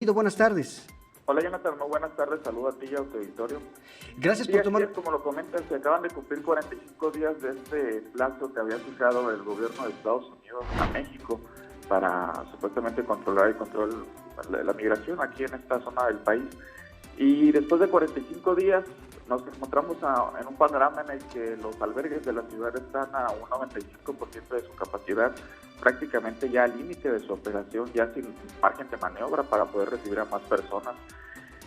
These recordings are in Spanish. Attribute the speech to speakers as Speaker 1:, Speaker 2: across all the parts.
Speaker 1: Bienvenido, buenas tardes.
Speaker 2: Hola Jonathan, muy buenas tardes, saludo a ti y a tu auditorio.
Speaker 1: Gracias
Speaker 2: Sí,
Speaker 1: por tomar...
Speaker 2: como lo comentas, se acaban de cumplir 45 días de este plazo que había fijado el gobierno de Estados Unidos a México para supuestamente controlar la migración aquí en esta zona del país. Y después de 45 días nos encontramos en un panorama en el que los albergues de la ciudad están a un 95% de su capacidad, prácticamente ya al límite de su operación, ya sin margen de maniobra para poder recibir a más personas.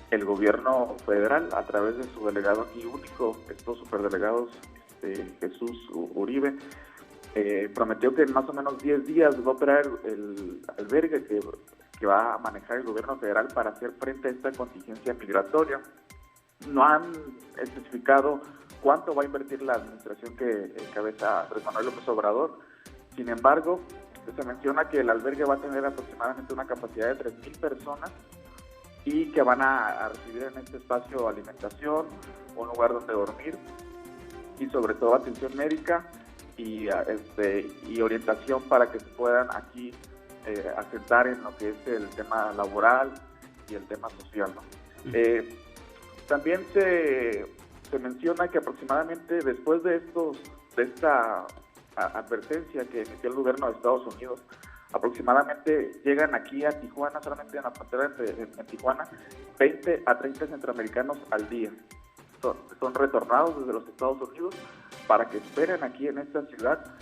Speaker 2: El gobierno federal, a través de su delegado aquí único, estos superdelegados, Jesús Uribe, prometió que en más o menos 10 días va a operar el albergue que va a manejar el gobierno federal para hacer frente a esta contingencia migratoria. No han especificado cuánto va a invertir la administración que encabeza Andrés Manuel López Obrador. Sin embargo, se menciona que el albergue va a tener aproximadamente una capacidad de 3,000 personas y que van a recibir en este espacio alimentación, un lugar donde dormir y sobre todo atención médica y orientación para que se puedan aquí asentar en lo que es el tema laboral y el tema social, ¿no? También se menciona que aproximadamente después de esta advertencia que emitió el gobierno de Estados Unidos, aproximadamente llegan aquí a Tijuana, solamente en la frontera en Tijuana, 20 a 30 centroamericanos al día. Son retornados desde los Estados Unidos para que esperen aquí en esta ciudad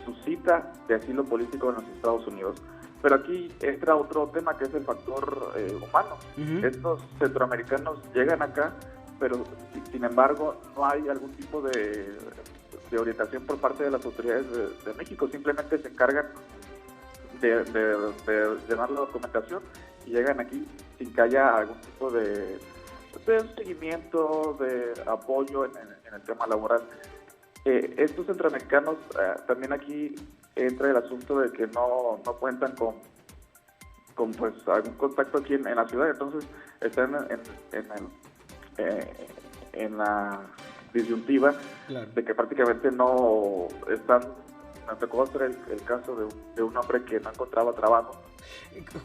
Speaker 2: su cita de asilo político en los Estados Unidos. Pero aquí entra otro tema que es el factor humano. Estos centroamericanos llegan acá, pero sin embargo no hay algún tipo de orientación por parte de las autoridades de México. Simplemente se encargan de llevar la documentación y llegan aquí sin que haya algún tipo de seguimiento, de apoyo en el tema laboral. Estos centroamericanos, también aquí entra el asunto de que no cuentan con pues algún contacto aquí en la ciudad, entonces están en la disyuntiva, claro, de que prácticamente no están. Me tocó hacer el caso de un hombre que no encontraba trabajo.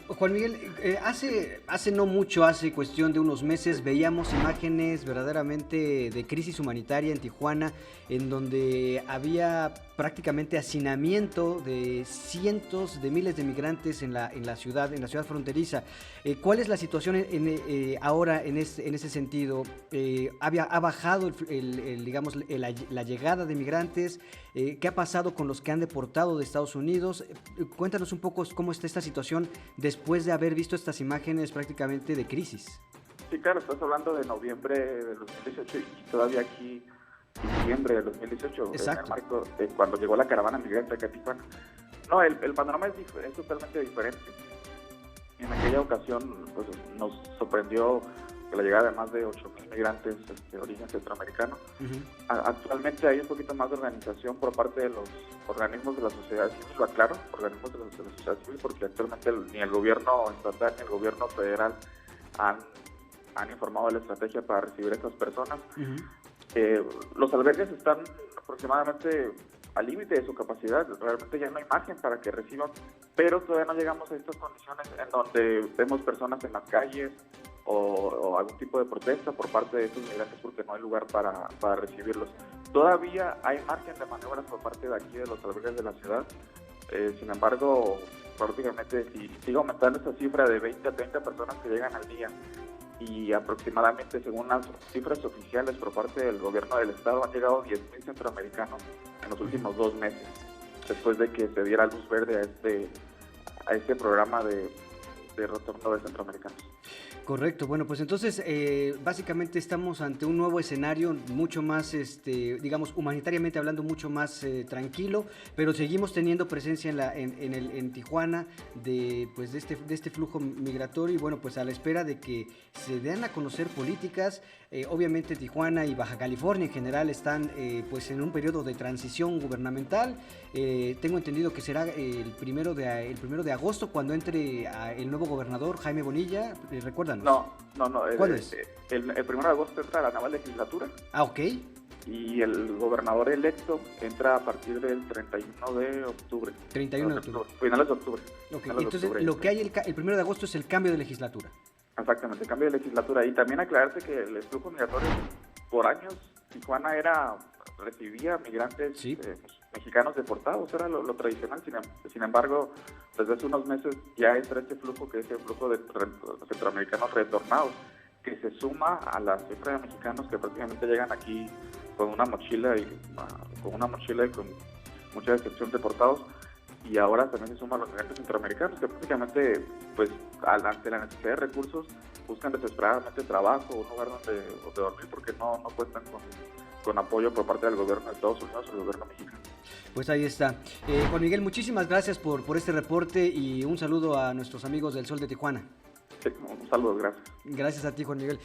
Speaker 1: Juan Miguel, hace no mucho, hace cuestión de unos meses, veíamos imágenes verdaderamente de crisis humanitaria en Tijuana, en donde había prácticamente hacinamiento de cientos de miles de migrantes en la ciudad fronteriza. ¿Cuál es la situación ahora en ese sentido? ¿Ha bajado la llegada de migrantes? ¿Qué ha pasado con los que han deportado de Estados Unidos? Cuéntanos un poco cómo está esta situación después de haber visto estas imágenes prácticamente de crisis.
Speaker 2: Sí, claro, estás hablando de noviembre de 2018 y todavía aquí diciembre de 2018,
Speaker 1: exacto,
Speaker 2: en el marco de cuando llegó la caravana migrante acá a Tijuana. No, el panorama es totalmente diferente. En aquella ocasión pues, nos sorprendió la llegada de más de 8,000 migrantes de origen centroamericano. Actualmente hay un poquito más de organización por parte de los organismos de la sociedad civil, lo aclaro, organismos de la sociedad civil, porque actualmente ni el gobierno estatal ni el gobierno federal han informado de la estrategia para recibir a estas personas. Los albergues están aproximadamente al límite de su capacidad, realmente ya no hay margen para que reciban, pero todavía no llegamos a estas condiciones en donde vemos personas en las calles o algún tipo de protesta por parte de estos migrantes porque no hay lugar para recibirlos. Todavía hay margen de maniobras por parte de aquí de los albergues de la ciudad, sin embargo, prácticamente si sigue aumentando esta cifra de 20 a 30 personas que llegan al día y aproximadamente, según las cifras oficiales por parte del gobierno del estado, han llegado 10,000 centroamericanos en los últimos 2 meses, después de que se diera luz verde a este programa de retorno de centroamericanos.
Speaker 1: Correcto, bueno, pues entonces básicamente estamos ante un nuevo escenario mucho más, digamos, humanitariamente hablando, mucho más tranquilo, pero seguimos teniendo presencia en Tijuana de este flujo migratorio y bueno, pues a la espera de que se den a conocer políticas. Obviamente Tijuana y Baja California en general están pues en un periodo de transición gubernamental. Tengo entendido que será el primero de agosto cuando entre el nuevo gobernador Jaime Bonilla. ¿Recuerdan?
Speaker 2: No.
Speaker 1: ¿Cuándo es?
Speaker 2: El 1 de agosto entra la nueva legislatura.
Speaker 1: Ah, ok.
Speaker 2: y el gobernador electo entra a partir del 31 de octubre.
Speaker 1: 31 de octubre.
Speaker 2: Finales de octubre.
Speaker 1: Ok,
Speaker 2: Finales de
Speaker 1: entonces
Speaker 2: octubre.
Speaker 1: lo que hay el 1 de agosto es el cambio de legislatura.
Speaker 2: Exactamente, cambio de legislatura. Y también aclararte que el flujo migratorio, por años, Tijuana recibía migrantes
Speaker 1: Sí.
Speaker 2: Mexicanos deportados, era lo tradicional. Sin embargo, desde hace unos meses ya entra este flujo, que es el flujo de centroamericanos retornados, que se suma a la cifra de mexicanos que prácticamente llegan aquí con una mochila y con mucha decepción deportados. Y ahora también se suman los migrantes centroamericanos que prácticamente, pues, ante la necesidad de recursos, buscan desesperadamente trabajo, un lugar donde dormir, porque no cuentan con apoyo por parte del gobierno de Estados Unidos o del gobierno mexicano.
Speaker 1: Pues ahí está. Juan Miguel, muchísimas gracias por este reporte y un saludo a nuestros amigos del Sol de Tijuana.
Speaker 2: Sí, un saludo, gracias.
Speaker 1: Gracias a ti, Juan Miguel.